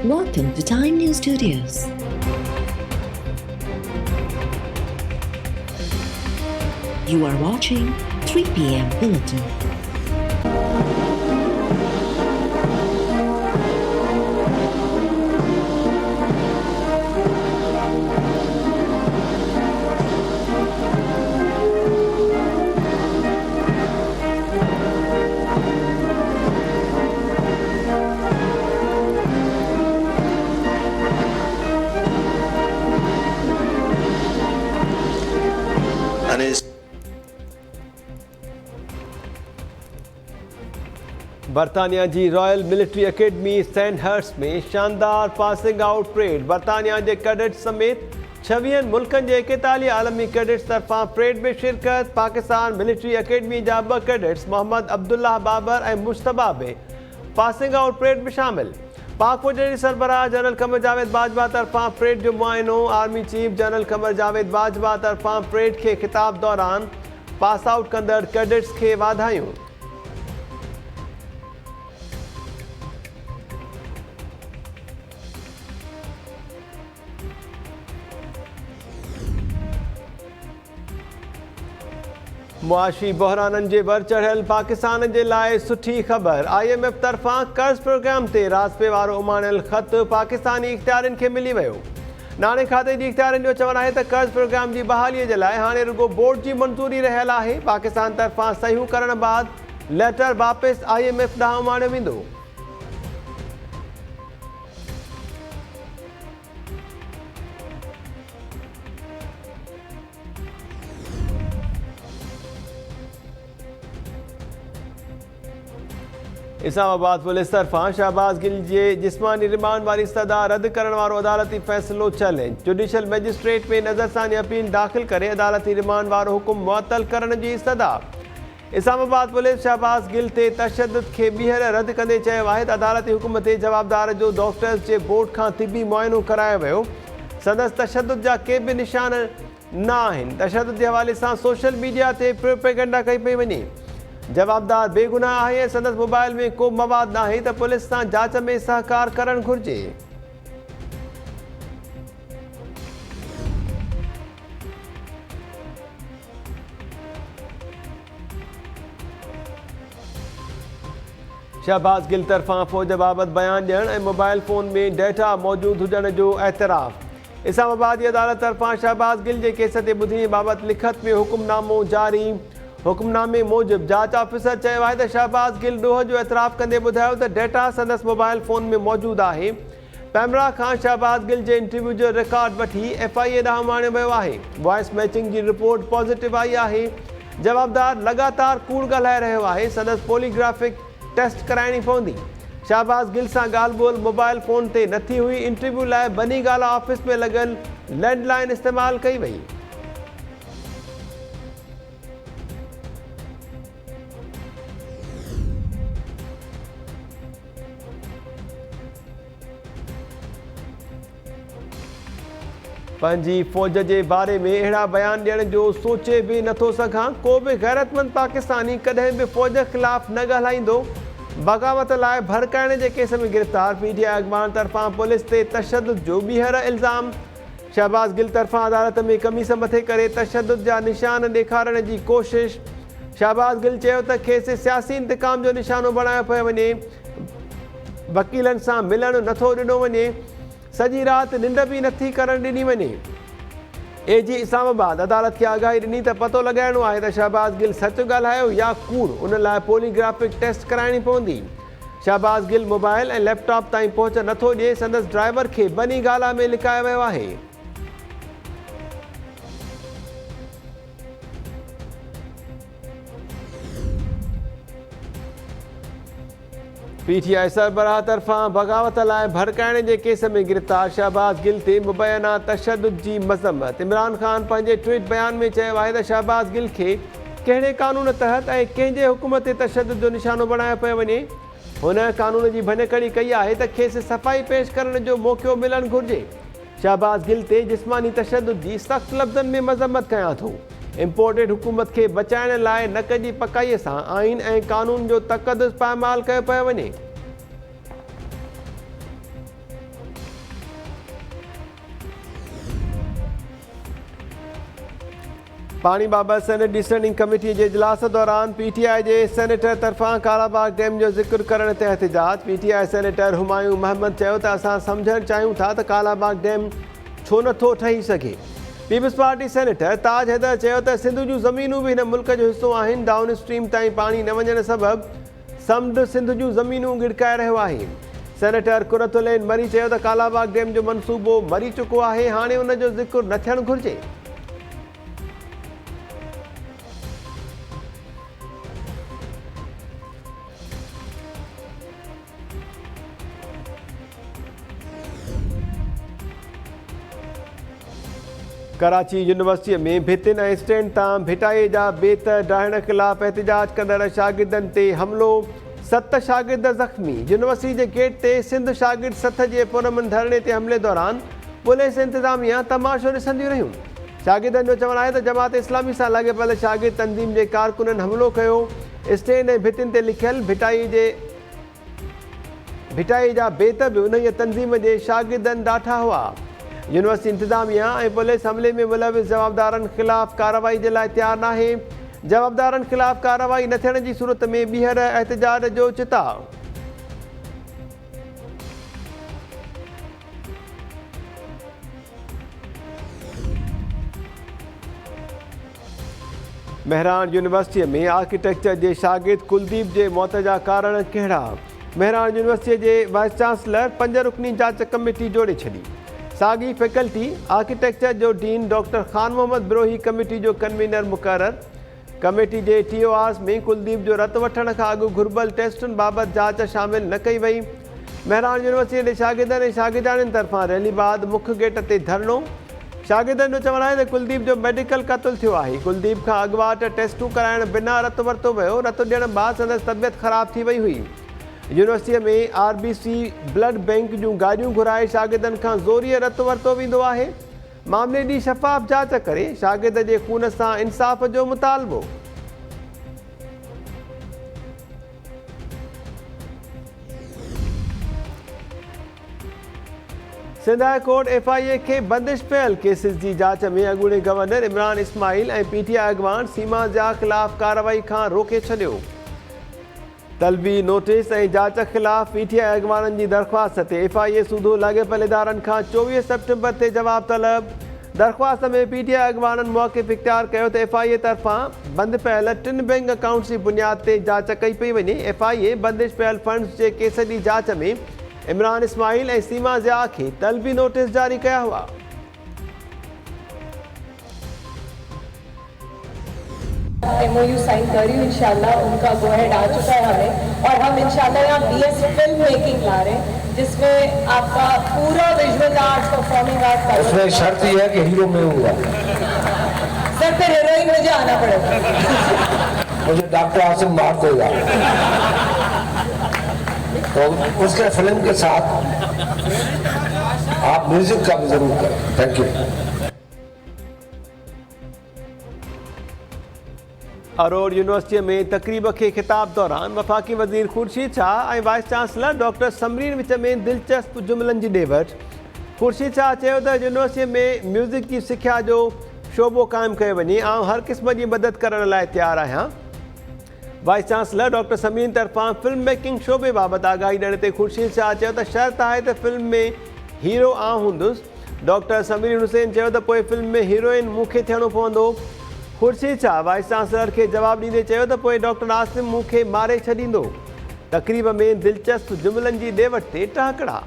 Welcome to Time News Studios. You are watching 3 p.m. Bulletin. बरतानिया जी royal military academy Sandhurst में शानदार passing out parade. बरतानिया के cadets समेत 26 मुल्कनि जे 41 आलमी कैडेट्स तरफां परेड में शिरकत। पाकिस्तान मिलिट्री अकेडमी जा 2 कैडेट्स मोहम्मद अब्दुल्लाह बाबर और मुश्तबा बे पासिंग आउट परेड में शामिल। पाक फौज सरबराह जनरल कमर जावेद बाजवा तरफां परेड जो मुआयनो। Army chief general Qamar Javed Bajwa तरफां परेड के खिताब दौरान पास आउट कंदड़ कैडेट्स के वाधायूं। मुआशी बहराननि जे वर चढ़ियल पाकिस्तान जे लाइ सुठी ख़बर। IMF तरफ़ां कर्ज़ प्रोग्राम ते राज़पे वारो उमाणियल ख़त पाकिस्तानी इख़्तियारनि खे मिली वियो। नाणे खाते जी इख़्तियारनि जो चवणु आहे त कर्ज़ प्रोग्राम जी बहालीअ जे लाइ हाणे रुगो बोर्ड जी मंज़ूरी रहियल आहे। पाकिस्तान तरफ़ां सहियूं करण बैदि लेटर वापसि IMF ॾांहुं उमाणियो वेंदो। इस्लामाबाद पुलिस तरफां शहबाज गिल जे जिस्मानी रिमांड वारी सदा रद्द करण वारो अदालती फ़ैसिलो चैलेंज। जुडिशल मैजिस्ट्रेट में नज़रसानी अपील दाख़िल करे अदालती रिमांड वारो हुकुम मुअत्तल करण जी सदा। इस्लामाबाद पुलिस शहबाज गिल ते तशद्दुद खे ॿीहर रद्द कंदे चयो आहे त अदालती हुकुम ते जवाबदार जो डॉक्टर्स जे बोर्ड खां तिबी मुआइनो करायो वियो। संदसि तशद्दुद जा के बि निशान न आहिनि। तशद्दुद जे हवाले सां सोशल मीडिया ते प्रोपेगेंडा कई पई वञे। जवाबदार बेगुनाह आहे। संदसि मोबाइल में को मवाद न आहे त पुलिस सां जांच में सहकार करणु घुरिजे। शहबाज गिल तरफां फ़ौज बाबति बयान ॾियणु ऐं मोबाइल फ़ोन में डेटा मौजूदु हुजण जो एतराफ़। इस्लामाबाद जी अदालत तरफां शहबाज गिल जे केस ते ॿुधणी बाबति लिखत में हुकुमनामो जारी। हुकुमनामे मूजिबि जांच ऑफिसर चयो आहे त शहबाज गिल ॾोह जो एतराफ़ कंदे ॿुधायो त डेटा संदसि मोबाइल फ़ोन में मौजूदु आहे। पैमरा खां शहबाज गिल जे इंटरव्यू जो रिकॉर्ड वठी FIA ॾांहुं माणियो वियो आहे। वॉइस मैचिंग जी रिपोर्ट पॉज़िटिव आई आहे। जवाबदार लगातार कूड़ ॻाल्हाए रहियो आहे। संदसि पॉलीग्राफिक टेस्ट कराइणी पवंदी। शहबाज गिल सां ॻाल्हि ॿोल मोबाइल फ़ोन ते नथी हुई। इंटरव्यू लाइ बनी गाला ऑफिस में लॻल लैंडलाइन इस्तेमालु कई वई। पंहिंजी फ़ौज जे बारे में अहिड़ा बयान ॾियण जो सोचे बि नथो सघां। को बि गैरतमंद पाकिस्तानी कॾहिं बि फ़ौज ख़िलाफ़ न ॻाल्हाईंदो। बग़ावत लाइ भड़काइण जे केस में गिरफ़्तार PTI अॻवान तरफ़ां पुलिस ते तशद्दुद जो ॿीहर इल्ज़ाम। शहबाज गिल तरफ़ां अदालत में कमीस मथे करे तशद्दुद जा निशान ॾेखारण जी कोशिश। शहबाज गिल चयो त खेसि सियासी इंतकाम जो निशानो बणायो पियो वञे। वकीलनि सां मिलणु नथो ॾिनो वञे। सॼी राति निंड बि नथी करणु ॾिनी वञे। AG इस्लामाबाद अदालत खे आगाही ॾिनी त पतो लॻाइणो आहे त शहबाज गिल सच ॻाल्हायो या कूड़। उन लाइ पॉलीग्राफिक टेस्ट कराइणी पवंदी। शहबाज गिल मोबाइल ऐं लैपटॉप ताईं पहुच नथो ॾिए। संदसि ड्राइवर खे बनी गाला में लिकायो वियो आहे। PTI सरबराह तरफ़ां बग़ावत लाइ भड़काइण जे केस में गिरफ़्तार शहबाज गिल ते मुबैना तशद्दुद जी मज़म्मत। इमरान ख़ान पंहिंजे ट्वीट बयान में चयो आहे त शहबाज गिल खे कहिड़े क़ानून तहत ऐं कंहिंजे हुकुम ते तशद्दुद जो निशानो बणायो पियो वञे। हुन कानून जी भञकड़ी कई आहे त खेसि सफ़ाई पेश करण जो मौक़ो मिलणु घुरिजे। शहबाज गिल ते जिस्मानी तशद्दुद जी सख़्त लफ़्ज़नि में मज़म्मत कयां थो। इम्पोर्टेड हुकूमत खे बचाइण लाइ नक जी पकाईअ सां आइन ऐं कानून जो तक़दुस पामाल कयो पियो वञे। पानी बाबति सेनेट डिसेंडिंग कमेटी जे इजलास दौरान PTI जे सेनेटर तरफ़ां कालाबाग डैम जो ज़िक्र करण ते एहतिजाज। PTI सेनेटर हुमायूं महमद चयो त असां सम्झणु चाहियूं था त कालाबाग डैम छो नथो ठही सघे। पीपल्स पार्टी सेनेटर ताज हैदर चयो त सिंध जूं ज़मीनूं बि हिन मुल्क जो हिसो आहिनि। डाउन स्ट्रीम ताईं पाणी न वञण सबबि समुंड सिंध जूं ज़मीनूं गिड़काए रहियो आहे। सेनेटर कुरतुलैन मरी चयो त कालाबाग डैम जो मनसूबो मरी चुको आहे, हाणे उन जो ज़िक्र न थियणु घुरिजे। कराची यूनिवर्सिटीअ में भितियुनि ऐं स्टैंड तां भिटाईअ जा बेत डाहण ख़िलाफ़ एहतिजाज कंदड़ शागिर्दनि ते हमिलो, 7 शागिर्द ज़ख़्मी। यूनिवर्सिटी जे गेट ते सिंध शागिर्द सथ जे पुरमन धरणे ते हमले दौरान पुलिस इंतिज़ामिया तमाशो ॾिसंदियूं रहियूं। शागिर्दनि जो चवणु आहे त जमात इस्लामी सां लॻियल शागिर्द तंज़ीम जे कारकुननि हमलो कयो। स्टैंड ऐं भितियुनि ते लिखियल भिटाई जा बेत बि उन तंज़ीम जे शागिर्दनि ॾाठा हुआ। यूनिवर्सिटी इंतिज़ामिया ऐं पुलिस हमले में मुलविस जवाबदारनि ख़िलाफ़ कार्रवाई जे लाइ तयारु नाहे। जवाबदारनि ख़िलाफ़ कार्रवाई न थियण जी सूरत में ॿीहर एहतिजाज जो चिताव। महरान यूनिवर्सिटीअ में आर्किटेक्चर जे शागिर्द कुलदीप जे मौत जा कारण कहिड़ा? महरान यूनिवर्सिटीअ जे वाइस चांसलर 5 रुकनी जांच कमेटी जोड़े छॾी। साॻी फैकल्टी आर्किटेक्चर जो dean doctor Khan Mohammad Birohi committee जो कन्वीनर मुक़रर। कमेटी जे TORs में कुलदीप जो रत वठण खां अॻु घुर्बल टेस्टुनि बाबति जांच शामिल न कई वई। महरान यूनिवर्सिटी जे शागिर्दनि ऐं शागिर्दाणियुनि तरफ़ां रैली बाद मुख्य गेट ते धरनो। शागिर्दनि जो चवणु आहे त कुलदीप जो मेडिकल क़तलु थियो आहे। कुलदीप खां अॻुवाट टेस्टूं कराइण बिना रतु वरितो वियो। रतु ॾियण बाद संदसि तबियत ख़राब थी वई हुई। यूनिवर्सिटीअ में RBC ब्लड बैंक जूं गाॾियूं घुराए शागिर्दनि खां ज़ोरीअ रतु वरितो वेंदो आहे। मामले जी शफ़ाफ़ जांच करे शागिर्द जे खून सां इंसाफ़ जो मुतालबो। सिंध हाई कोर्ट FIA खे बंदिश पियल केसिस जी जांच में अॻूणे गवर्नर इमरान इस्माइल ऐं PTI अॻवान सीमा जा ख़िलाफ़ कार्रवाई खां रोके छॾियो। तलबी नोटिस ऐं जांच ख़िलाफ़ PTI अॻवाननि जी दरख़्वास्त ते FIA सूदो लाॻियल इदारनि खां 24 सेप्टेम्बर ते जवाब तलब। दरख़्वास्त में PTI अॻवाननि मौक़िफ़ इख़्तियार कयो त FIA तरफ़ां बंदि पियल 3 बैंक अकाउंट्स जी बुनियाद ते जांच कई पई वञे। FIA बंदिश पियल फंड्स जे केस जी जांच में इमरान इस्माइल ऐं सीमा ज़िया खे तलबी नोटिस जारी कया हुआ। MOU साइन करी इंशाल्लाह उनका गो हेड आ चुका है हमें, और हम इंशाल्लाह यहाँ BS फिल्म मेकिंग ला रहे हैं जिसमें आपका पूरा विजुअल आर्ट, परफॉर्मिंग आर्ट का। उसमें शर्त यह है कि हीरो में होगा। सर फिर हीरोइन मुझे आना पड़ेगा। मुझे डॉक्टर आसिम मार देगा, तो उसके फिल्म के साथ आप म्यूजिक का भी जरूर करें। Thank U. अरोड़ यूनिवर्सिटीअ में तक़रीब खे ख़िताब दौरान वफ़ाक़ी वज़ीर ख़ुर्शीद शाह ऐं वाइस चांसलर डॉक्टर समरीन विच में दिलचस्प जुमलनि जी ॾेवट। ख़ुर्शीद शाह चयो त यूनिवर्सिटीअ में म्यूज़िक जी सिख्या जो शोबो क़ाइमु कयो वञे। आउं हर क़िस्म जी मदद करण लाइ तयारु आहियां। वाइस चांसलर डॉक्टर समरीन तरफ़ां फिल्म मेकिंग शोबे बाबति आगाही ॾियण ते ख़ुर्शीद शाह चयो त शर्त आहे त फिल्म में हीरो आउं हूंदुसि। डॉक्टर समीर हुसैन चयो त पोइ फिल्म में हीरोइन मूंखे थियणो पवंदो। ख़ुर्शीद शाह वाइस चांसलर खे जवाबु ॾींदे चयो त पोइ डॉक्टर आसिम मूंखे मारे छॾींदो। तक़रीब में दिलचस्प जुमलनि जी ॾेवट ते टहिकड़ा।